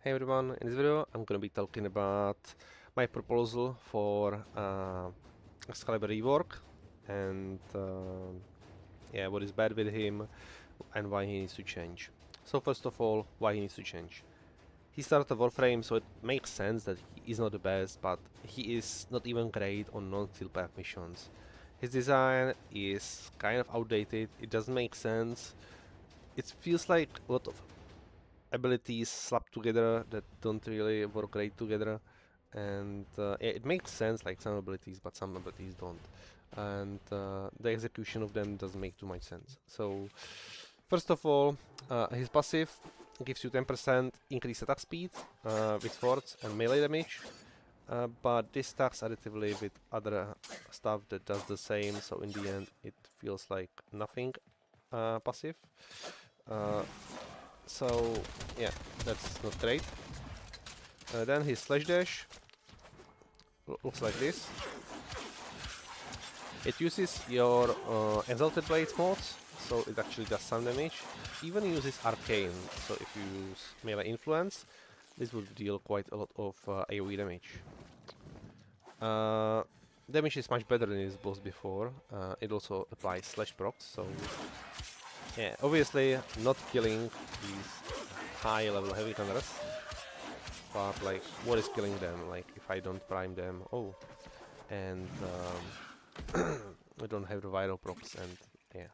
Hey everyone, in this video I'm gonna be talking about my proposal for Excalibur rework and yeah, what is bad with him and why he needs to change. So first of all, why he needs to change. He started a warframe, so it makes sense that he is not the best, but he is not even great on non-steel pack missions. His design is kind of outdated, it doesn't make sense. It feels like a lot of abilities slapped together that don't really work great together, and it makes sense, like some abilities, but some abilities don't, and the execution of them doesn't make too much sense. So first of all, his passive gives you 10% increased attack speed with swords and melee damage, but this stacks additively with other stuff that does the same, so in the end it feels like nothing passive. uh, so yeah, that's not great. Then his slash dash looks like this. It uses your Exalted Blades mods, so it actually does some damage. Even uses Arcane, so if you use melee influence, this would deal quite a lot of AoE damage. Damage is much better than his boss before. It also applies slash procs, so yeah, obviously not killing these high level heavy gunners, but like what is killing them? Like if I don't prime them, oh, and I don't have the viral procs, and yeah,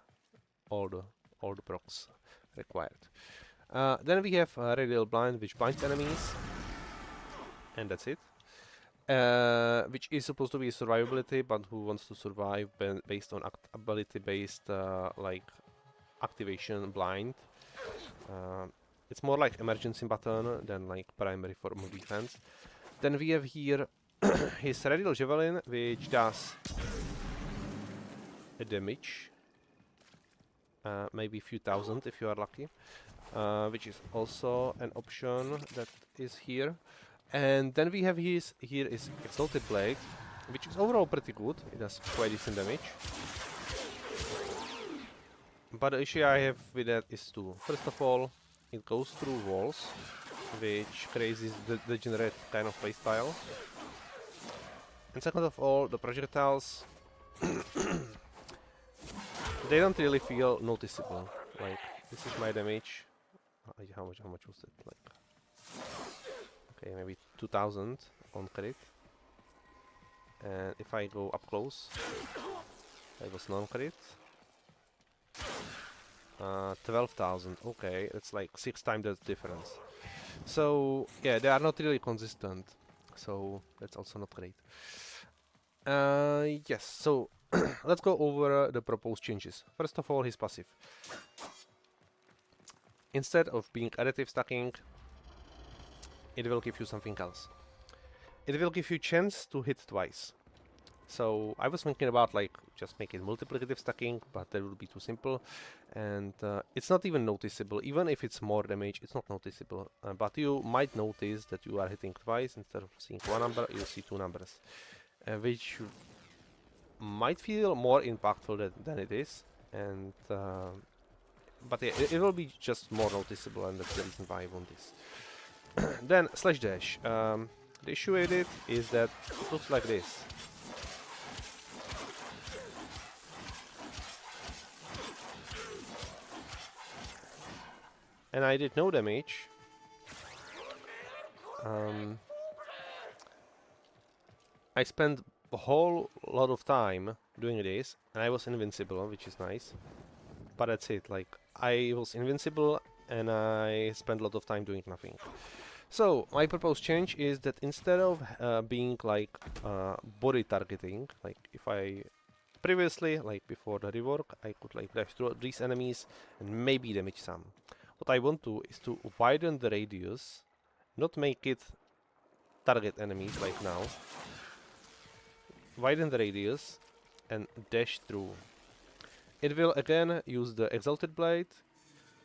all the procs required. Then we have Radial Blind, which blinds enemies, and that's it. Which is supposed to be survivability, but who wants to survive based on ability-based like activation blind? It's more like emergency button than like primary form of defense. Then we have here his Radial Jewelin, which does a damage, maybe a few thousand if you are lucky, which is also an option that is here. And then we have his here is Exalted Blade, which is overall pretty good. It does quite decent damage. But the issue I have with that is two. First of all, it goes through walls, which creates this degenerate kind of playstyle. And second of all, the projectiles they don't really feel noticeable. Like this is my damage. How much was it? Like okay, maybe 2000 on crit. And if I go up close, it was non-crit. 12,000. Okay, it's like 6 times the difference. So yeah, they are not really consistent. So that's also not great. Yes. So let's go over the proposed changes. First of all, his passive. Instead of being additive stacking, it will give you something else. It will give you chance to hit twice. So I was thinking about like just making multiplicative stacking, but that would be too simple, and it's not even noticeable. Even if it's more damage, it's not noticeable. But you might notice that you are hitting twice instead of seeing one number. You see two numbers, which might feel more impactful than it is, and but yeah, it will be just more noticeable, and that's the reason why I want this. Then slash dash. The issue with it is that it looks like this. And I did no damage. I spent a whole lot of time doing this, and I was invincible, which is nice. But that's it, like, I was invincible, and I spent a lot of time doing nothing. So, my proposed change is that instead of being like body targeting, like if I previously, like before the rework, I could like dash through these enemies and maybe damage some. What I want to is to widen the radius, not make it target enemies like now. Widen the radius and dash through. It will again use the Exalted Blade.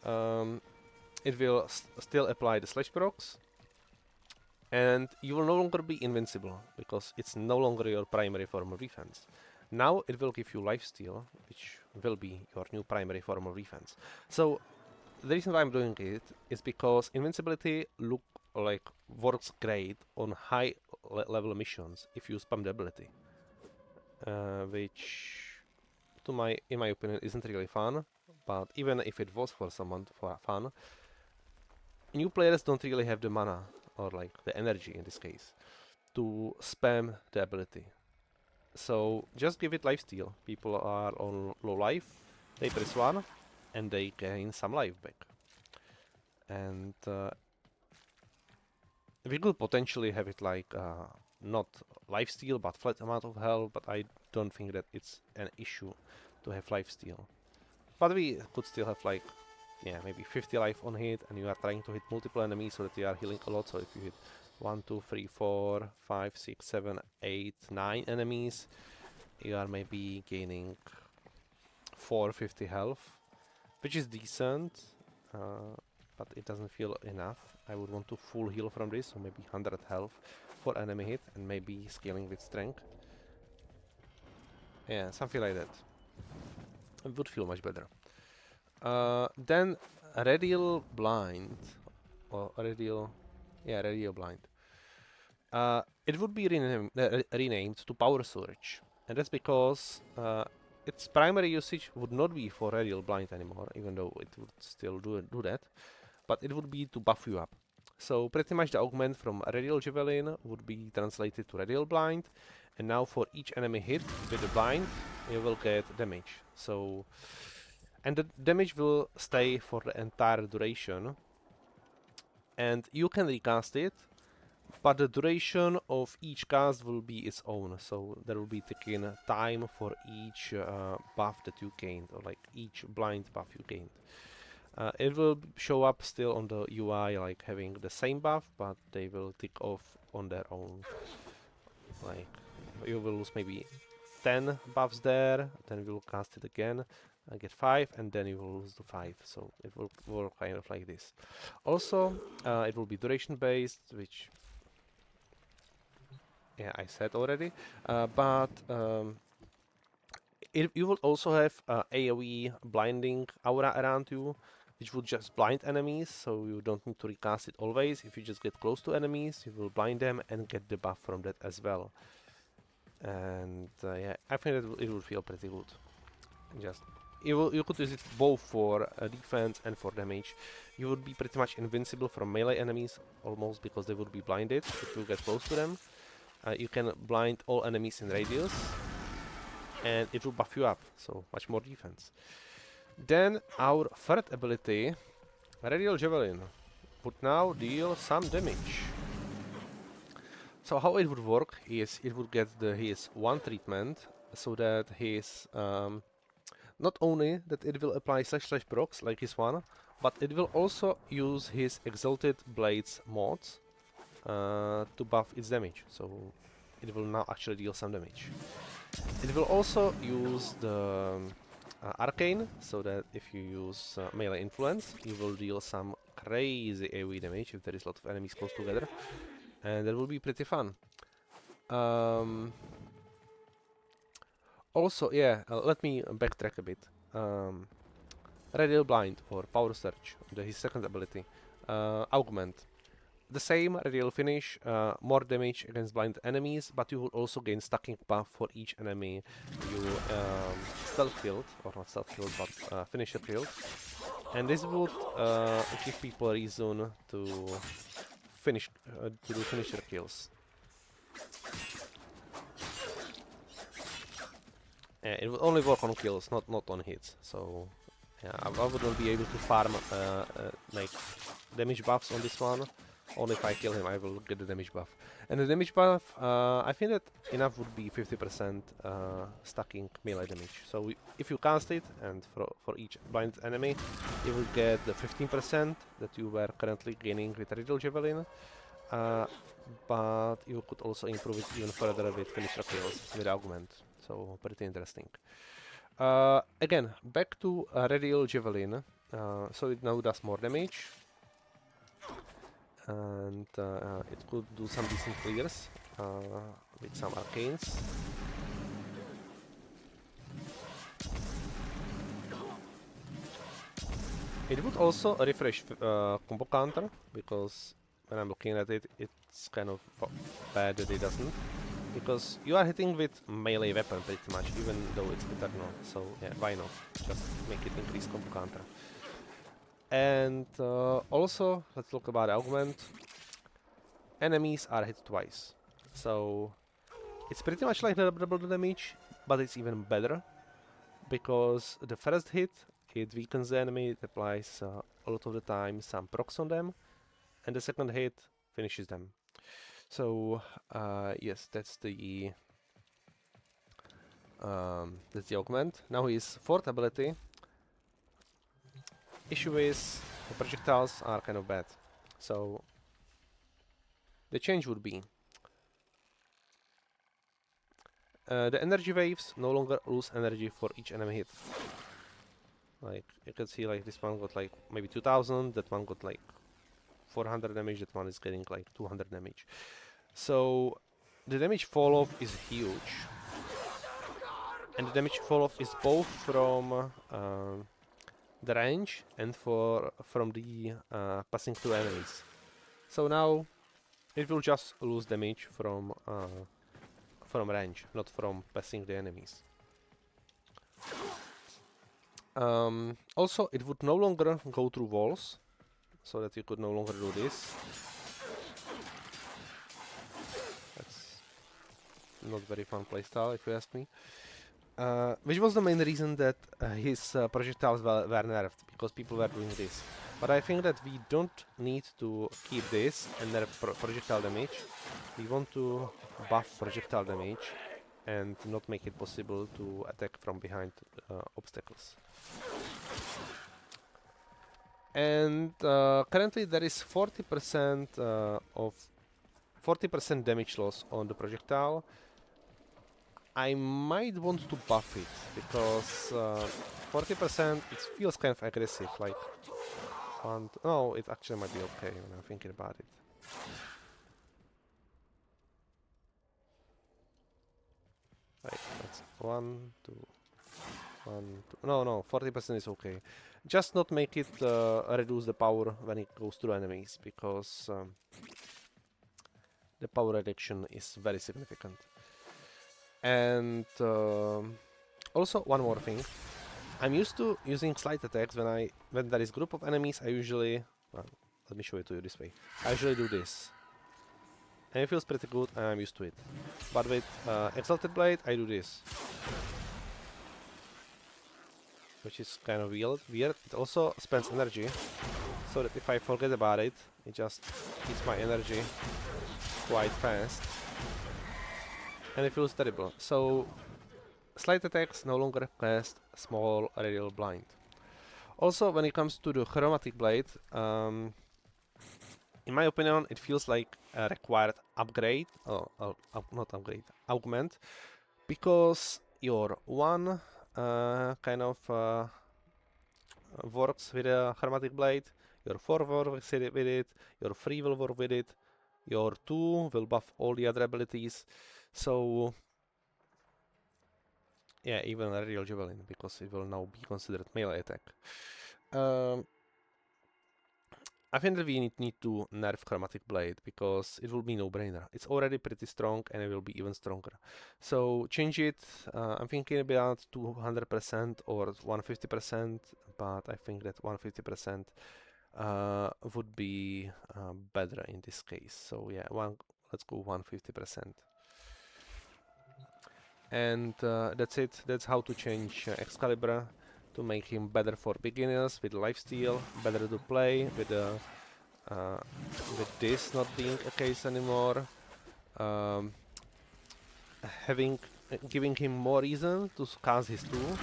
It will still apply the slash procs. And you will no longer be invincible, because it's no longer your primary form of defense. Now it will give you lifesteal, which will be your new primary form of defense. So the reason why I'm doing it is because invincibility like works great on high level missions if you spam the ability, which in my opinion isn't really fun. But even if it was for someone for fun, new players don't really have the mana or like the energy in this case to spam the ability. So just give it lifesteal. People are on low life, they press 1 and they gain some life back. And we could potentially have it like not lifesteal but flat amount of health, but I don't think that it's an issue to have lifesteal. But we could still have like, yeah, maybe 50 life on hit, and you are trying to hit multiple enemies so that you are healing a lot. So if you hit 1, 2, 3, 4, 5, 6, 7, 8, 9 enemies, you are maybe gaining 450 health, which is decent, but it doesn't feel enough. I would want to full heal from this, so maybe 100 health for enemy hit, and maybe scaling with strength. Yeah, something like that. It would feel much better. Then Radial Blind, or Radial, yeah, Radial Blind. It would be renamed to Power Surge, and that's because its primary usage would not be for Radial Blind anymore, even though it would still do that, but it would be to buff you up. So pretty much the augment from Radial Jewelin would be translated to Radial Blind, and now for each enemy hit with the blind, you will get damage. So, and the damage will stay for the entire duration, and you can recast it, but the duration of each cast will be its own, so there will be taken time for each buff that you gained, or like each blind buff you gained. It will show up still on the UI like having the same buff, but they will tick off on their own. Like you will lose maybe 10 buffs there, then you will cast it again, get 5, and then you will lose the 5. So it will work kind of like this. Also, it will be duration based, which yeah, I said already, but you will also have AoE blinding aura around you, which will just blind enemies, so you don't need to recast it always. If you just get close to enemies, you will blind them and get the buff from that as well. And yeah, I think that it will feel pretty good. Just you could use it both for defense and for damage. You would be pretty much invincible from melee enemies, almost, because they would be blinded if you get close to them. You can blind all enemies in radius, and it will buff you up, so much more defense. Then our third ability, Radial Jewelin, would now deal some damage. So how it would work is it would get his one treatment, so that his not only that it will apply slash procs like his one, but it will also use his Exalted Blades mods to buff its damage, so it will now actually deal some damage. It will also use the Arcane, so that if you use melee influence, you will deal some crazy AoE damage if there is a lot of enemies close together, and that will be pretty fun. Also, yeah, let me backtrack a bit. Radial Blind, or Power Surge, his second ability. Augment. The same Radial finish, more damage against blind enemies, but you will also gain stacking buff for each enemy you stealth killed, or not stealth killed, but finisher killed. And this would give people a reason to do finisher kills. It will only work on kills, not on hits. So yeah, I wouldn't be able to farm like damage buffs on this one. Only if I kill him, I will get the damage buff. And the damage buff, I think that enough would be 50% stacking melee damage. So if you cast it, and for each blind enemy, you will get the 15% that you were currently gaining with Radial Jewelin. But you could also improve it even further with finisher kills with Augment. So pretty interesting. Again, back to Radial Jewelin. So it now does more damage, and it could do some decent clears with some arcanes. It would also refresh combo counter, because when I'm looking at it, it's kind of bad that it doesn't. Because you are hitting with melee weapon pretty much, even though it's eternal. So yeah, why not? Just make it increase combo counter. And also, let's look about Augment. Enemies are hit twice. So it's pretty much like double damage, but it's even better. Because the first hit, it weakens the enemy, it applies a lot of the time some procs on them. And the second hit finishes them. So yes, that's the Augment. Now his fourth ability. Issue is the projectiles are kind of bad. So the change would be the energy waves no longer lose energy for each enemy hit. Like you can see, like this one got like maybe 2000, that one got like 400 damage, that one is getting like 200 damage. So the damage fall off is huge. And the damage fall off is both from the range and from the passing through enemies. So now it will just lose damage from range, not from passing the enemies. Also, it would no longer go through walls, so that you could no longer do this. That's not very fun playstyle, if you ask me. Which was the main reason that his projectiles were nerfed, because people were doing this. But I think that we don't need to keep this and nerf projectile damage. We want to buff projectile damage and not make it possible to attack from behind obstacles. And currently there is 40% of 40% damage loss on the projectile. I might want to buff it because 40% it feels kind of aggressive. Like, no, it actually might be okay when I'm thinking about it. Like, that's 1, 2, 1, 2. No, 40% is okay. Just not make it reduce the power when it goes through enemies, because the power reduction is very significant. And also one more thing, I'm used to using slight attacks when there is group of enemies. I usually, well, let me show it to you this way. I usually do this, and it feels pretty good, and I'm used to it. But with Exalted Blade, I do this, which is kind of weird. It also spends energy, so that if I forget about it, it just eats my energy quite fast. And it feels terrible. So slight attacks no longer cast small radial blind. Also, when it comes to the Chromatic Blade, in my opinion, it feels like a required upgrade, not upgrade, augment, because your one kind of works with a Chromatic Blade, your 4 works with it, your 3 will work with it, your 2 will buff all the other abilities. So yeah, even a Radial Jewelin, because it will now be considered melee attack. I think that we need to nerf Chromatic Blade, because it will be no-brainer. It's already pretty strong, and it will be even stronger. So change it. I'm thinking about 200% or 150%, but I think that 150% would be better in this case. So yeah, let's go 150%. And that's it. That's how to change Excalibur to make him better for beginners with lifesteal, better to play with this not being a case anymore, giving him more reason to cast his 2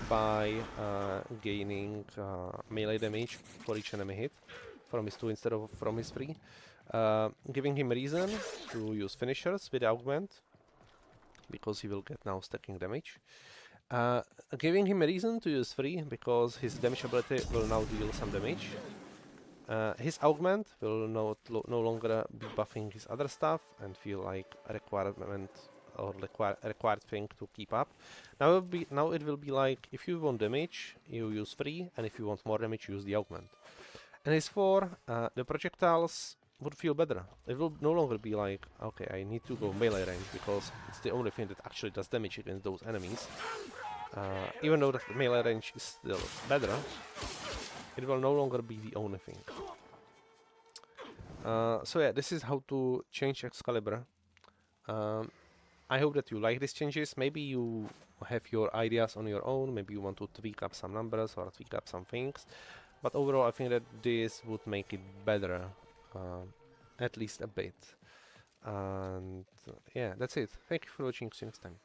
by gaining melee damage for each enemy hit from his 2 instead of from his 3, giving him reason to use finishers with Augment, because he will get now stacking damage. Giving him a reason to use 3, because his damage ability will now deal some damage. His Augment will no longer be buffing his other stuff and feel like a requirement or required thing to keep up. Now it will be like, if you want damage, you use 3, and if you want more damage, you use the Augment. And his 4, the projectiles would feel better. It will no longer be like, okay, I need to go melee range because it's the only thing that actually does damage against those enemies. Even though the melee range is still better, it will no longer be the only thing. So yeah, this is how to change Excalibur. I hope that you like these changes. Maybe you have your ideas on your own. Maybe you want to tweak up some numbers or tweak up some things. But overall, I think that this would make it better, at least a bit. And yeah, that's it. Thank you for watching. See you next time.